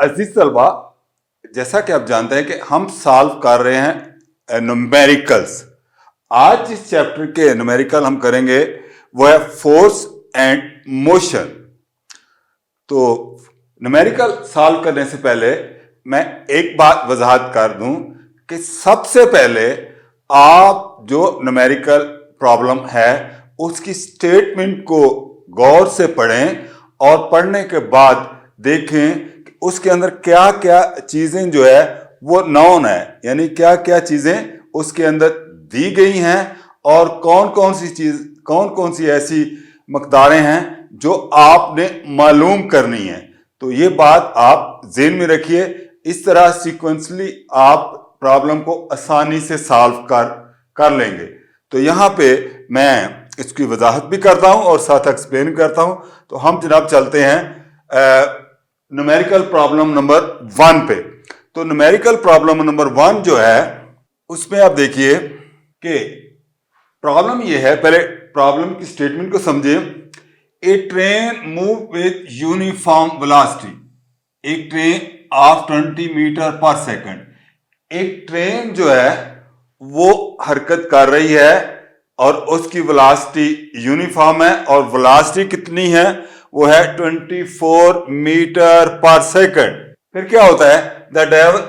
अजीज तलबा, जैसा कि आप जानते हैं कि हम सॉल्व कर रहे हैं न्यूमेरिकल्स। आज जिस चैप्टर के न्यूमेरिकल हम करेंगे वो है फोर्स एंड मोशन। तो न्यूमेरिकल सॉल्व करने से पहले मैं एक बात वजाहत कर दूं कि सबसे पहले आप जो न्यूमेरिकल प्रॉब्लम है उसकी स्टेटमेंट को गौर से पढ़ें और पढ़ने के बाद देखें कि उसके अंदर क्या क्या चीजें जो है वो नॉन है, यानी क्या क्या चीजें उसके अंदर दी गई हैं और कौन कौन सी ऐसी मकदारें हैं जो आपने मालूम करनी है। तो ये बात आप ज़हन में रखिए। इस तरह सीक्वेंसली आप प्रॉब्लम को आसानी से सॉल्व कर लेंगे। तो यहाँ पे मैं इसकी वजाहत भी करता हूँ और साथ एक्सप्लेन करता हूँ। तो हम जनाब चलते हैं न्यूमेरिकल प्रॉब्लम नंबर 1 पे। तो न्यूमेरिकल प्रॉब्लम नंबर 1 जो है उसमें आप देखिए कि प्रॉब्लम ये है, पहले प्रॉब्लम की स्टेटमेंट को समझिए। A train move with uniform velocity, एक ट्रेन ऑफ 20 मीटर पर सेकंड। एक ट्रेन जो है वो हरकत कर रही है और उसकी वेलोसिटी यूनिफॉर्म है और वेलोसिटी कितनी है, वो है 24 मीटर पर सेकंड। फिर क्या होता है, the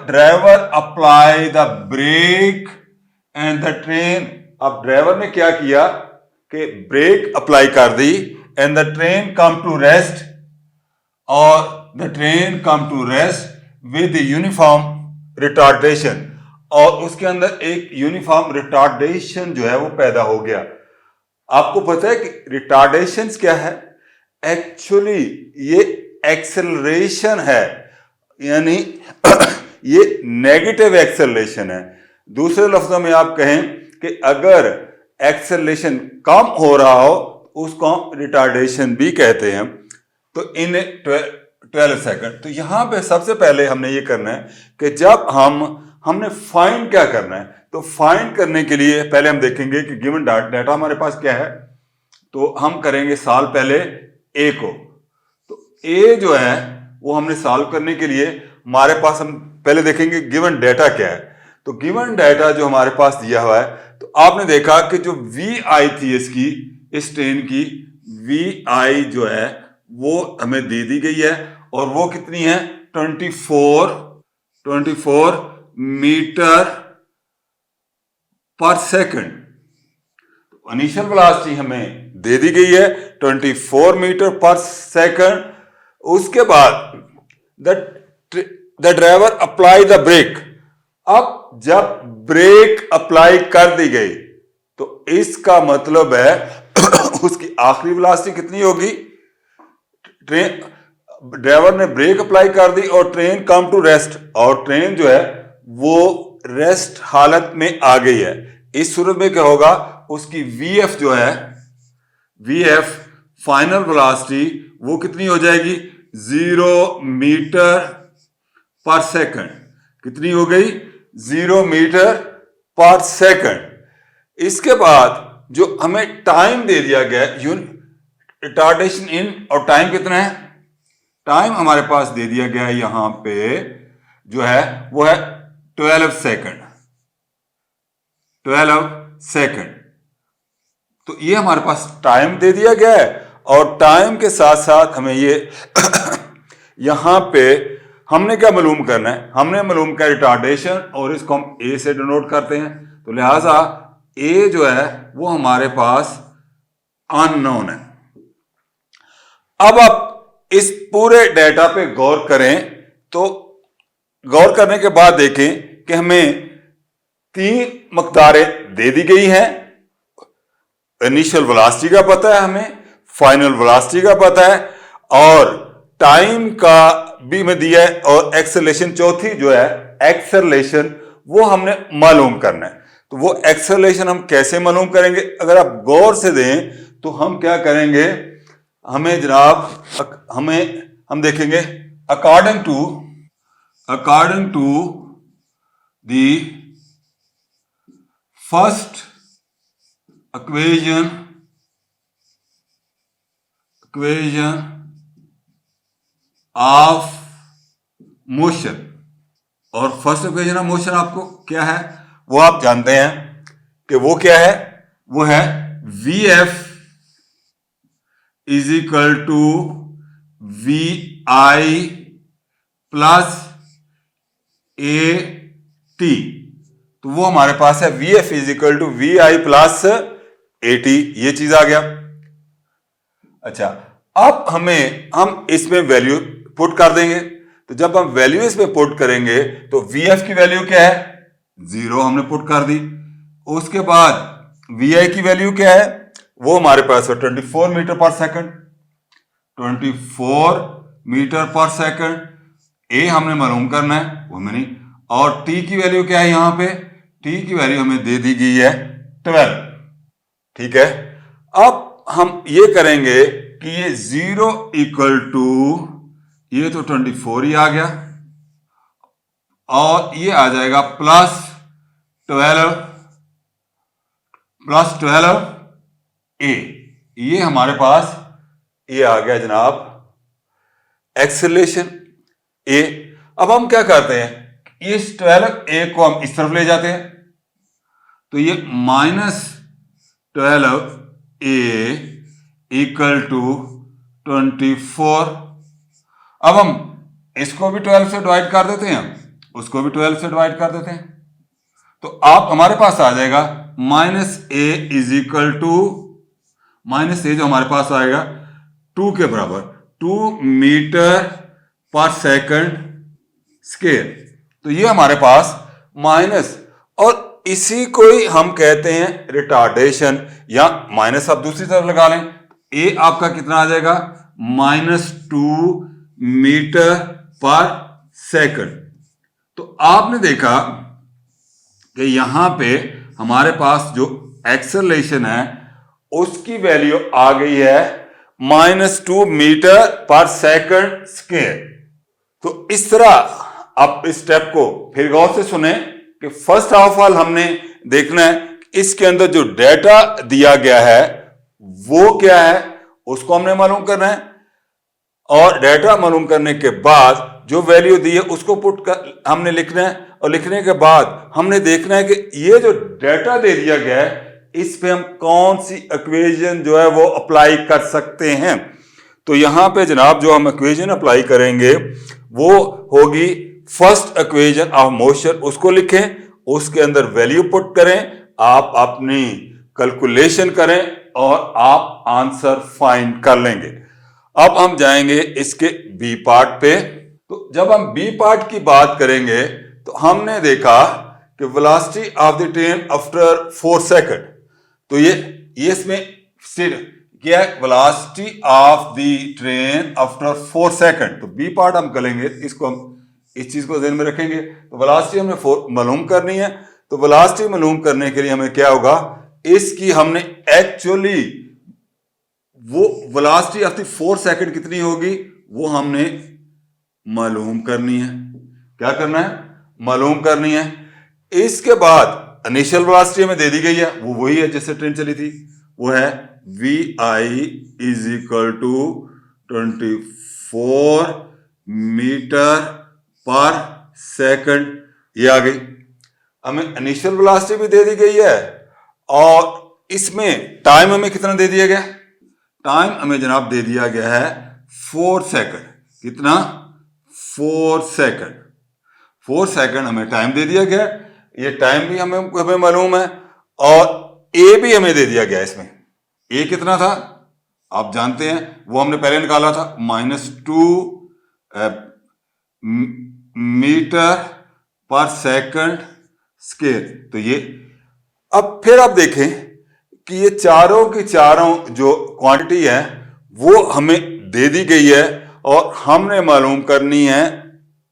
driver apply the brake and the train. अब ड्राइवर ने क्या किया कि ब्रेक अप्लाई कर दी and the train come to rest, और the train come to rest with uniform retardation, और उसके अंदर एक यूनिफॉर्म रिटार्डेशन जो है वो पैदा हो गया। आपको पता है कि रिटार्डेशन क्या है? एक्चुअली ये एक्सेलरेशन है, यानी ये नेगेटिव एक्सेलरेशन है। दूसरे लफ्जों में आप कहें कि अगर एक्सेलरेशन कम हो रहा हो उसको हम रिटार्डेशन भी कहते हैं। तो इन 12 सेकंड। तो यहां पे सबसे पहले हमने ये करना है कि जब हमने फाइंड क्या करना है, तो फाइंड करने के लिए पहले हम देखेंगे कि गिवन डाटा हमारे पास क्या है। तो हम करेंगे सॉल्व पहले ए को। तो ए जो है वो हमने सॉल्व करने के लिए हमारे पास हम पहले देखेंगे गिवन डाटा क्या है। तो गिवन डाटा जो हमारे पास दिया हुआ है, तो आपने देखा कि जो वी आई थी इसकी, इस ट्रेन की वी आई जो है वो हमें दे दी गई है और वो कितनी है, 24 मीटर पर सेकंड। इनिशियल वेलोसिटी हमें दे दी गई है 24 मीटर पर सेकंड। उसके बाद the driver apply the brake. अब जब ब्रेक अप्लाई कर दी गई तो इसका मतलब है उसकी आखिरी वेलोसिटी कितनी होगी। ट्रेन ड्राइवर ने ब्रेक अप्लाई कर दी और ट्रेन कम टू रेस्ट, और ट्रेन जो है वो रेस्ट हालत में आ गई है। इस सूरत में क्या होगा, उसकी वीएफ जो है, वीएफ फाइनल वेलोसिटी वो कितनी हो जाएगी, 0 मीटर पर सेकंड। कितनी हो गई, 0 मीटर पर सेकंड। इसके बाद जो हमें टाइम दे दिया गया रिटार्डेशन इन, और टाइम कितना है, टाइम हमारे पास दे दिया गया है यहां पे जो है वो है 12 सेकंड। 12 सेकंड। तो ये हमारे पास टाइम दे दिया गया है और टाइम के साथ साथ हमें ये यहां पे हमने क्या मालूम करना है, हमने मालूम किया रिटार्डेशन, और इसको हम ए से डिनोट करते हैं। तो लिहाजा ए जो है वो हमारे पास अननोन है। अब आप इस पूरे डेटा पे गौर करें, तो गौर करने के बाद देखें कि हमें 3 मकदारें दे दी गई हैं। इनिशियल वेलोसिटी का पता है हमें, फाइनल वेलोसिटी का पता है, और टाइम का भी हमें दिया है, और एक्सेलरेशन चौथी जो है एक्सेलरेशन वो हमने मालूम करना है। तो वो एक्सेलरेशन हम कैसे मालूम करेंगे, अगर आप गौर से दें तो हम क्या करेंगे, हमें जनाब हम देखेंगे according to the first equation of motion, और फर्स्ट इक्वेशन ऑफ मोशन आपको क्या है वो आप जानते हैं कि वो क्या है, वो है V F is equal to V I plus A T. तो वो हमारे पास है V F is equal to V I plus A T, ये चीज आ गया। अच्छा, अब हम इसमें वैल्यू पुट कर देंगे। तो जब हम वैल्यू इसमें पुट करेंगे तो वी एफ की वैल्यू क्या है, 0 हमने पुट कर दी। उसके बाद वी आई की वैल्यू क्या है, वो हमारे पास है 24 मीटर पर सेकंड, 24 मीटर पर सेकंड। ए हमने मालूम करना है, वो हमें नहीं। और टी की वैल्यू क्या है, यहां पे टी की वैल्यू हमें दे दी गई है 12। ठीक है, अब हम ये करेंगे कि ये 0 इक्वल टू, ये तो 24 ही आ गया, और ये आ जाएगा प्लस 12 ए। ये हमारे पास ये आ गया जनाब एक्सेलरेशन ए। अब हम क्या करते हैं, इस 12 ए को हम इस तरफ ले जाते हैं, तो ये -12 ए इक्वल टू 24। अब हम इसको भी 12 से डिवाइड कर देते हैं, उसको भी 12 से डिवाइड कर देते हैं, तो आप हमारे पास आ जाएगा -a is equal to, -a जो हमारे पास आएगा 2 के बराबर, 2 मीटर पर सेकंड स्क्वायर। तो ये हमारे पास माइनस, और इसी को ही हम कहते हैं रिटार्डेशन, या माइनस आप दूसरी तरफ लगा लें, ए आपका कितना आ जाएगा, -2 मीटर पर सेकंड। तो आपने देखा कि यहां पे हमारे पास जो एक्सेलरेशन है उसकी वैल्यू आ गई है -2 मीटर पर सेकंड स्क्वायर। तो इस तरह आप इस स्टेप को फिर गौर से सुने कि फर्स्ट ऑफ ऑल हमने देखना है इसके अंदर जो डेटा दिया गया है वो क्या है, उसको हमने मालूम करना है, और डेटा मालूम करने के बाद जो वैल्यू दी है उसको पुट कर हमने लिखना है, और लिखने के बाद हमने देखना है कि ये जो डेटा दे दिया गया है इस पे हम कौन सी इक्वेशन जो है वो अप्लाई कर सकते हैं। तो यहां पे जनाब जो हम इक्वेशन अप्लाई करेंगे वो होगी फर्स्ट इक्वेशन ऑफ मोशन, उसको लिखें, उसके अंदर वैल्यू पुट करें, आप अपनी कैलकुलेशन करें और आप आंसर फाइंड कर लेंगे। अब हम जाएंगे इसके बी पार्ट पे। तो जब हम बी पार्ट की बात करेंगे तो हमने देखा कि velocity of the train after 4 second, तो ये इसमें सिर्फ क्या है, velocity of the train after 4 second. तो बी पार्ट हम करेंगे, इसको हम इस चीज को ध्यान में रखेंगे। तो वेलोसिटी हमने मालूम करनी है, तो वेलोसिटी मालूम करने के लिए हमें क्या होगा, इसकी हमने एक्चुअली वो वेलोसिटी ऑफ द 4 सेकंड कितनी होगी वो हमने मालूम करनी है। क्या करना है, मालूम करनी है। इसके बाद इनिशियल वेलोसिटी हमें दे दी गई है, वो वही है जिससे ट्रेन चली थी, वो है V I is equal to 24 metre पर सेकंड, ये आ गई। हमें इनिशियल वेलोसिटी भी दे दी गई है, और इसमें टाइम हमें कितना दे दिया गया, टाइम हमें जनाब दे दिया गया है 4 सेकंड। कितना, 4 सेकंड, 4 सेकंड हमें टाइम दे दिया गया। ये टाइम भी हमें मालूम है, और ए भी हमें दे दिया गया। इसमें ए कितना था आप जानते हैं, वो हमने पहले निकाला था, -2 मीटर पर सेकंड स्क्वायर। तो ये अब फिर आप देखें कि ये चारों की चारों जो क्वांटिटी है वो हमें दे दी गई है, और हमने मालूम करनी है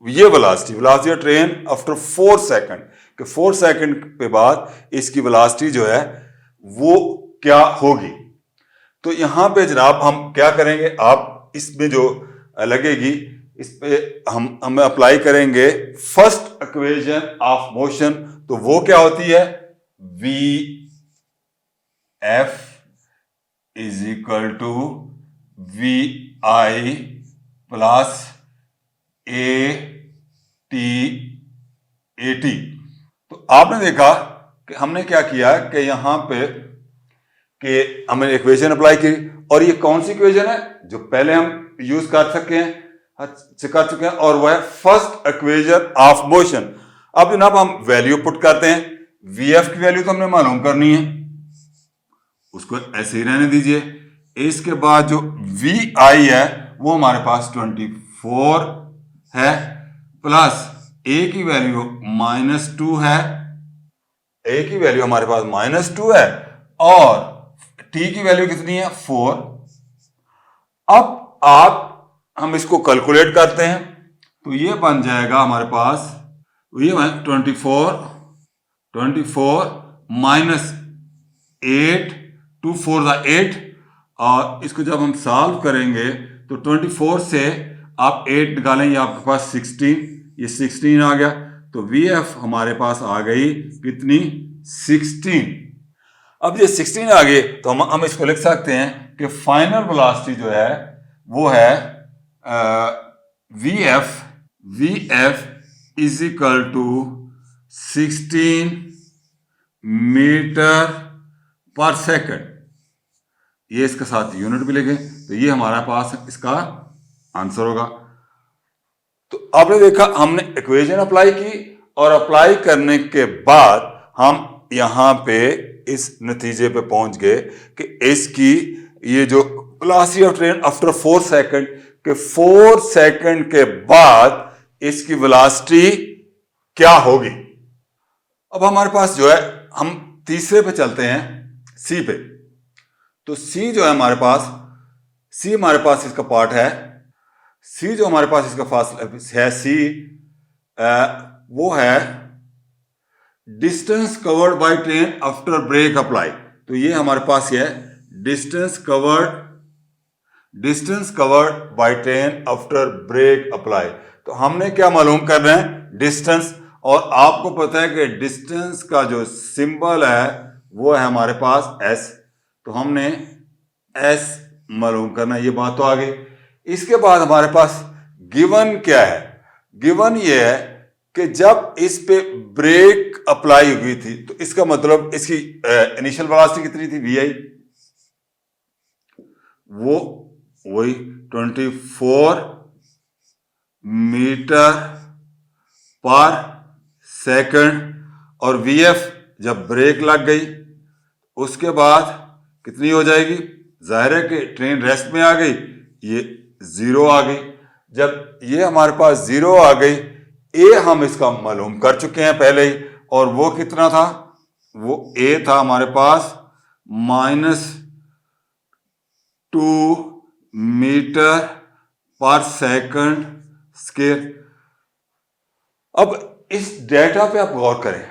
ये velocity of train after 4 second, कि 4 सेकंड के बाद इसकी वेलोसिटी जो है वो क्या होगी। तो यहां पे जनाब हम क्या करेंगे, आप इसमें जो लगेगी इस पे हम अप्लाई करेंगे फर्स्ट इक्वेशन ऑफ मोशन। तो वो क्या होती है, V F is equal to V I plus A T A T. तो आपने देखा कि हमने क्या किया कि यहां पे कि हमने इक्वेशन अप्लाई की, और ये कौन सी इक्वेशन है जो पहले हम यूज कर चुके हैं, और वह है फर्स्ट इक्वेशन ऑफ मोशन। अब जनाब हम वैल्यू पुट करते हैं। वी एफ की वैल्यू तो हमने मालूम करनी है, उसको ऐसे ही रहने दीजिए। इसके बाद जो वी आई है वो हमारे पास 24 है, प्लस ए की वैल्यू -2 है, ए की वैल्यू हमारे पास -2 है, और टी की वैल्यू कितनी है 4। अब हम इसको कैलकुलेट करते हैं, तो ये बन जाएगा हमारे पास, ये 24 माइनस 8, 2 4 8, और इसको जब हम सॉल्व करेंगे तो 24 से आप 8 निकालें, ये आपके पास 16, ये 16 आ गया। तो वी एफ हमारे पास आ गई कितनी, 16। अब ये 16 आ गई तो हम इसको लिख सकते हैं कि फाइनल वेलोसिटी जो है वो है V F is equal to 16 metre पर सेकंड। ये इसके साथ यूनिट भी लिखे, तो ये हमारे पास इसका आंसर होगा। तो आपने देखा हमने इक्वेशन अप्लाई की, और अप्लाई करने के बाद हम यहां पे इस नतीजे पे पहुंच गए कि इसकी ये जो velocity of train after 4 second, के 4 सेकंड के बाद इसकी वेलोसिटी क्या होगी। अब हमारे पास जो है, हम तीसरे पे चलते हैं, सी पे। तो सी जो है हमारे पास इसका पार्ट है। सी जो हमारे पास इसका फासला है, सी वो है distance covered by train after break apply. तो ये हमारे पास ये है distance covered by train after break apply. तो हमने क्या मालूम कर रहे हैं, डिस्टेंस, और आपको पता है कि डिस्टेंस का जो सिंबल है वो है हमारे पास एस, तो हमने एस मालूम करना, ये बात तो आ गई। इसके बाद हमारे पास गिवन क्या है, गिवन ये है कि जब इस पे ब्रेक अप्लाई हुई थी, तो इसका मतलब इसकी इनिशियल वेलोसिटी कितनी थी, वी आई, वो वही 24 मीटर पर सेकंड, और वी एफ जब ब्रेक लग गई उसके बाद कितनी हो जाएगी, जाहिर है कि ट्रेन रेस्ट में आ गई, ये 0 आ गई। जब ये हमारे पास 0 आ गई, ए हम इसका मालूम कर चुके हैं पहले ही, और वो कितना था, वो ए था हमारे पास -2 मीटर पर सेकंड स्क्वायर। अब इस डेटा पे आप गौर करें,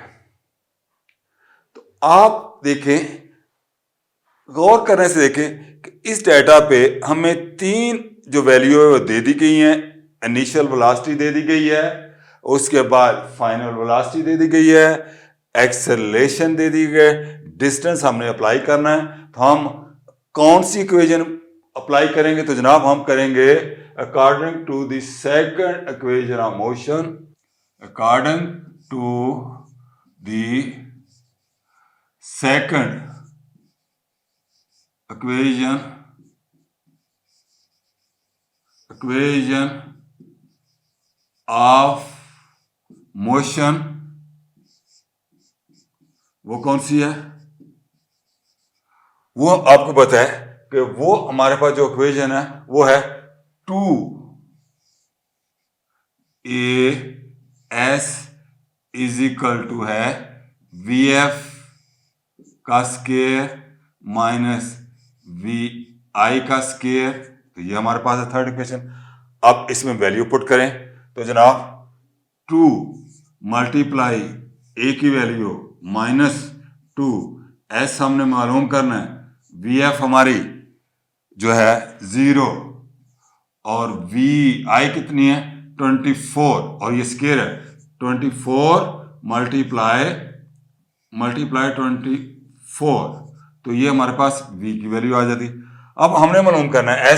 तो आप देखें, गौर करने से देखें कि इस डेटा पे हमें 3 जो वैल्यू है वो दे दी गई हैं। इनिशियल वेलोसिटी दे दी गई है, उसके बाद फाइनल वेलोसिटी दे दी गई है, एक्सेलरेशन दे दी गई, डिस्टेंस हमने अप्लाई करना है। तो हम कौन सी इक्वेशन अप्लाई करेंगे, तो जनाब हम करेंगे according to the second equation of motion, according to the second equation of motion। वो कौन सी है, वो आपको पता है कि वो हमारे पास जो इक्वेशन है वो है 2as इज इक्वल टू है वी एफ का स्क्वायर माइनस वी आई का स्क्वायर। तो ये हमारे पास है थर्ड इक्वेशन। अब इसमें वैल्यू पुट करें, तो जनाब 2 मल्टीप्लाई ए की वैल्यू -2, एस हमने मालूम करना है, वी एफ हमारी जो है 0, और वी आई कितनी है 24, और ये स्क्वायर है 24 मल्टीप्लाई 24, तो ये हमारे पास v की वैल्यू आ जाती। अब हमने मालूम करना है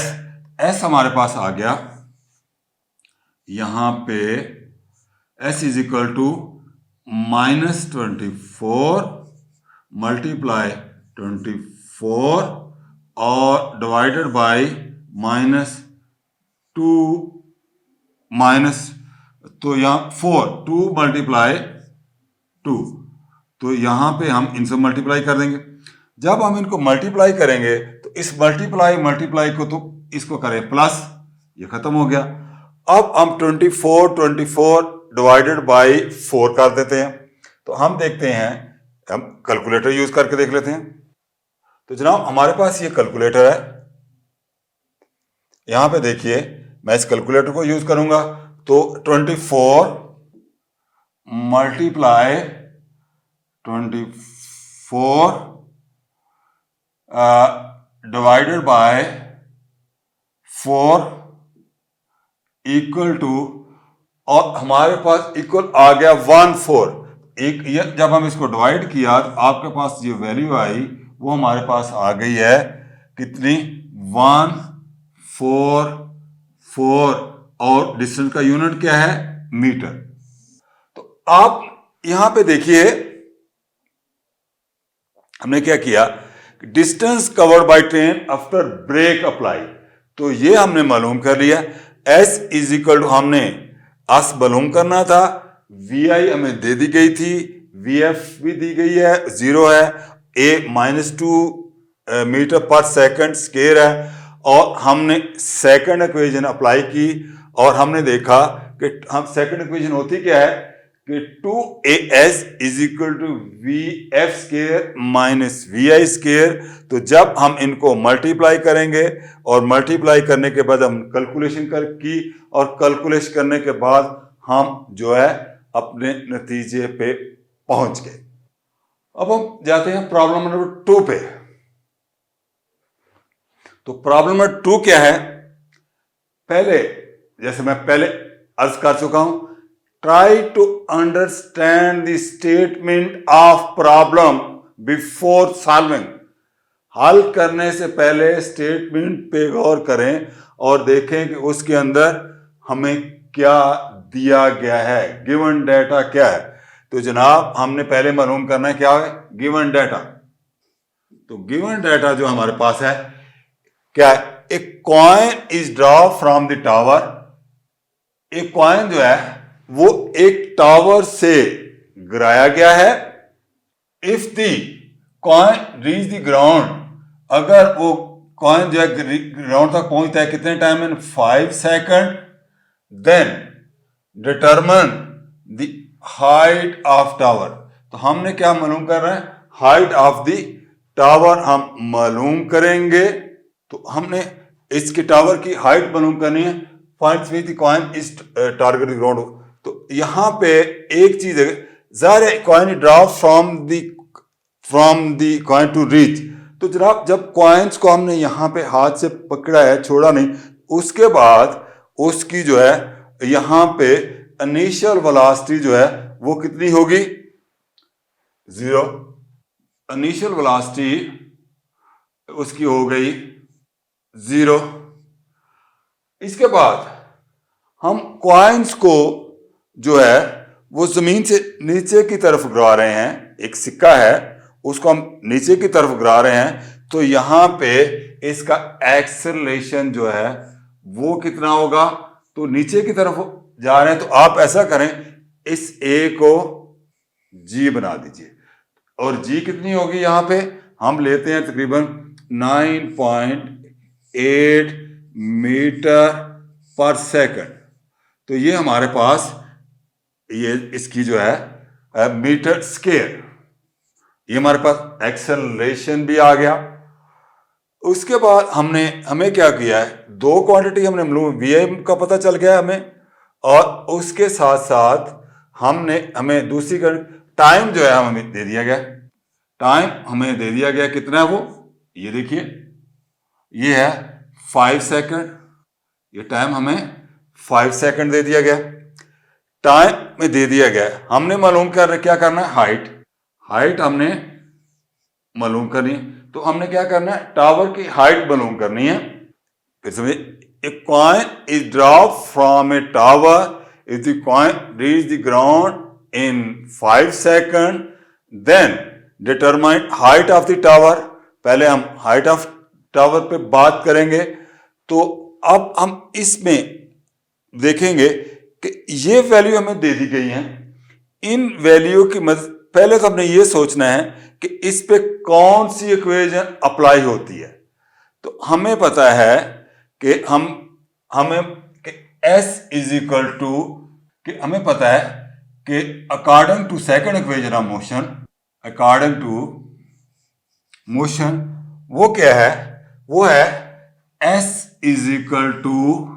s हमारे पास आ गया, यहां पे S is equal to -24 multiply 24 और डिवाइडेड बाय -2 माइनस, तो यहाँ 4 2 मल्टीप्लाई 2, तो यहाँ पे हम इनसे मल्टीप्लाई कर देंगे। जब हम इनको मल्टीप्लाई करेंगे तो इस मल्टीप्लाई को तो इसको करें प्लस, ये खत्म हो गया। अब हम 24 डिवाइडेड बाय 4 कर देते हैं, तो हम देखते हैं, हम कैलकुलेटर यूज करके देख लेते हैं। तो जनाब हमारे पास ये कैलकुलेटर है, यहां पे देखिए मैं इस कैलकुलेटर को यूज करूंगा, तो 24 multiply 24 divided by 4 equal to, और हमारे पास इक्वल आ गया 14। एक ये जब हम इसको डिवाइड किया तो आपके पास जो वैल्यू आई वो हमारे पास आ गई है कितनी, 144, और डिस्टेंस का यूनिट क्या है, मीटर। तो आप यहां पे देखिए हमने क्या किया, distance covered by train after break apply, तो ये हमने मालूम कर लिया। S इज इक्वल टू, हमने एस मालूम करना था, VI हमें दे दी गई थी, VF भी दी गई है, 0 है, A -2 मीटर पर सेकंड स्क्वायर है, और हमने सेकंड इक्वेशन अप्लाई की और हमने देखा कि हम सेकंड इक्वेशन होती क्या है कि 2AS is equal to VF square minus VI square. तो जब हम इनको मल्टीप्लाई करेंगे और मल्टीप्लाई करने के बाद हम कैलकुलेशन की, और कैलकुलेशन करने के बाद हम जो है अपने नतीजे पे पहुंच गए। अब हम जाते हैं प्रॉब्लम नंबर 2 पे। तो प्रॉब्लम नंबर 2 क्या है, पहले जैसे मैं पहले अर्ज कर चुका हूं, try to understand the statement of problem before solving. हल करने से पहले स्टेटमेंट पे गौर करें और देखें कि उसके अंदर हमें क्या दिया गया है, गिवन डाटा क्या है। तो जनाब हमने पहले मालूम करना है क्या है, गिवन डाटा। तो गिवन डाटा जो हमारे पास है क्या है, एक coin is drop from the tower. एक कॉइन जो है वो एक टावर से गिराया गया है। If the coin reach the ground, अगर वो कॉइन जो है ग्राउंड तक पहुंचता है कितने टाइम में, 5 second, then determine the height of tower. तो हमने क्या मालूम कर रहे हैं, हाइट ऑफ द टावर हम मालूम करेंगे। तो हमने इसके टावर की हाइट मालूम करनी है, point with the coin is target ground. तो यहां पे एक चीज है, ज़ाहिर coin drop from the coin to reach. तो जनाब जब कॉइन्स को हमने यहां पे हाथ से पकड़ा है, छोड़ा नहीं, उसके बाद उसकी जो है यहां पे इनिशियल वेलोसिटी जो है वो कितनी होगी, 0। इनिशियल वेलोसिटी उसकी हो गई 0। इसके बाद हम कॉइन्स को जो है वो जमीन से नीचे की तरफ गिरा रहे हैं। एक सिक्का है उसको हम नीचे की तरफ गिरा रहे हैं, तो यहां पे इसका एक्सेलरेशन जो है वो कितना होगा, तो नीचे की तरफ जा रहे हैं। तो आप ऐसा करें, इस A को G बना दीजिए, और G कितनी होगी, यहां पे हम लेते हैं तकरीबन 9.8 मीटर पर सेकंड। तो ये हमारे पास ये इसकी जो है मीटर स्क्वायर, ये हमारे पास एक्सेलरेशन भी आ गया। उसके बाद हमें क्या किया है, दो क्वांटिटी हमने VI का पता चल गया हमें, और उसके साथ साथ हमें दूसरी टाइम जो है हमें दे दिया गया। टाइम हमें दे दिया गया कितना है वो, ये देखिए ये है 5 सेकंड, ये टाइम हमें 5 सेकंड दे दिया गया। टाइम में दे दिया गया, हमने मालूम क्या करना है, हाइट हमने मालूम करनी है। तो हमने क्या करना है, टावर की हाइट मालूम करनी है। फिर समझिए, a coin is drop from a tower if the coin reach the ground in 5 seconds, then determine height of the tower. पहले हम height of tower पे बात करेंगे। तो अब हम इसमें देखेंगे कि ये वैल्यू हमें दे दी गई है। इन वैल्यू की मदद पहले तो हमने ये सोचना है कि इस पे कौन सी इक्वेशन अप्लाई होती है। तो हमें पता है कि हमें कि S इज इक्वल टू कि हमें पता है कि according to second equation of motion, according to motion वो क्या है, वो है S is equal to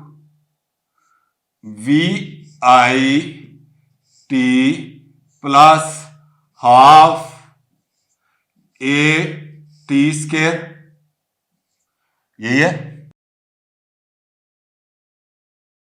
VI T plus half A T square, यही है।